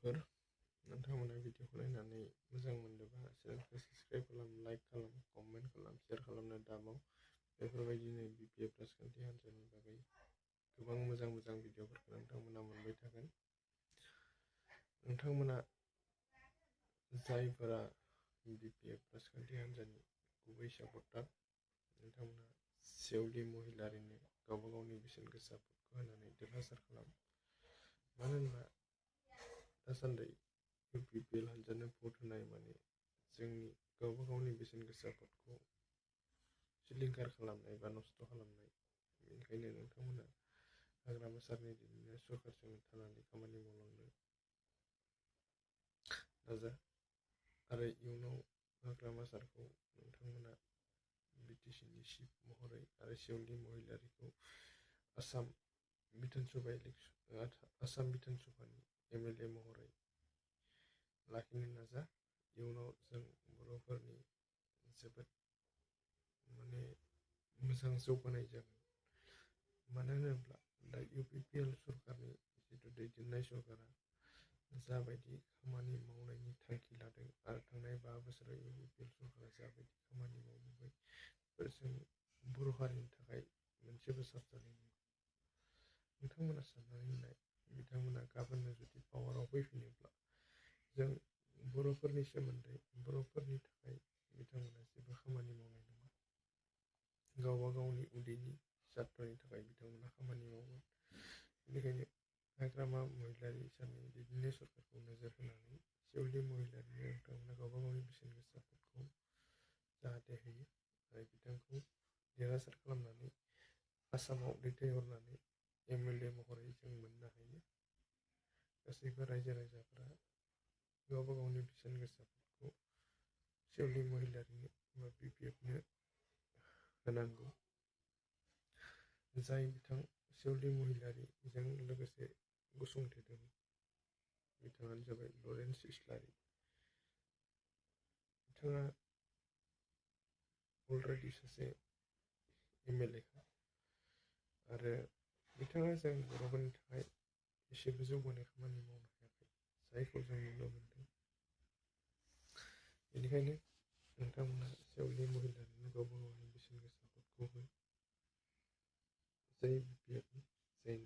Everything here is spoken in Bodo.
लोगोफोर नोंथांमोना भिडिअखौ नायनानै मोजां मोनदोंबा चेनेलखौ साबस्क्राइब खालाम, लाइक खालाम, कमेन्ट खालाम, शेयार खालामनो दाबाव। बेफोरबायदिनो BPF राजखान्थि हान्जानि बागै गोबां मोजां भिडिअफोरखौ नोंथांमोना मोनबाय थागोन। नोंथांमोना जायफोरा BPF राजखान्थि हान्जानि गुबै सापर्टार, नोंथांमोना सेवलि महिलारिनो गावबा गावनि बेसेन गोसा भटखौ होनानै देरहासार खालाम। मानो होनबा दासान्दि UPPL हान्जानो भट होनाय माने जोंनि गावबा गावनि बेसेन गोसा भटखौ सिलिंखार खालामनाय बा नस्थ' खालामनाय। बेनिखायनो नोंथांमोना हाग्रामा सारनि दैदेननाय सरकारजों थानानै खामानि मावलांनो नाजा आरो इयुनाव हाग्रामा सारखौ नोंथांमोना BTCनि चिफ महरै आरो सेवलि महिलारिखौ आसाम बिधान सभानि MLA महरै लाखिनो नाजा। इयुनाव जों बर'फोरनि जोबोद मोजां जौगानाय जागोन। मानो होनोब्ला दा UPPL सरकारनि जिथु दैदेननाय सरकारा जाबायदि खामानि मावनायनि थांखि लादों आरो थांनाय 5 बोसोराव UPPL सरकारा जाबायदि खामानि मावबोबाय, बेफोर जों बर' हारिनि थाखाय मोनसेबो साबजानाय नङा। नोंथांमोना साननानै नाय, बिथांमोना गाबोननो जुदि पावाराव फैफिनोब्ला जों बर'फोरनि सोमोन्दै, बर'फोरनि थाखाय बिथांमोना जेबो खामानि मावनाय नङा। गावबा गावनि उदैनि स्वार्थनि थाखाय बिथांमोना खामानि मावगोन। बेनिखायनो हाग्रामा महिलारि सारनि दैदेननाय सरकारखौ नोजोर होनानै सेवलि महिलारिनो नोंथांमोना गावबा गावनि बेसेन गोसा भटखौ जाहाथे होयो आरो बिथांखौ देरहासार खालामनानै आसामाव दैथायहरनानै MLA महरै जों मोननो हायो। गासैबो रायजो राजाफोरा गावबा गावनि बेसेन गोसा भटखौ सेवलि महिलारिनो एबा BPFनो होनांगौ। जाय बिथां सेवलि महिलारिजों लोगोसे गसंथेदों, बिथाङानो जाबाय लरेन्स इस्लारि। बिथाङा अलरेडि सासे MLA आरो बिथाङा जों बर'फोरनि थाखाय एसेबो जौगानाय खामानि मावनो हायाखै, जायखौ जों नुनो मोनदों। बेनिखायनो नोंथांमोना सेवलि महिलारिनो गावबा गावनि बेसेन गोसा भटखौ हो। जय BPF, जय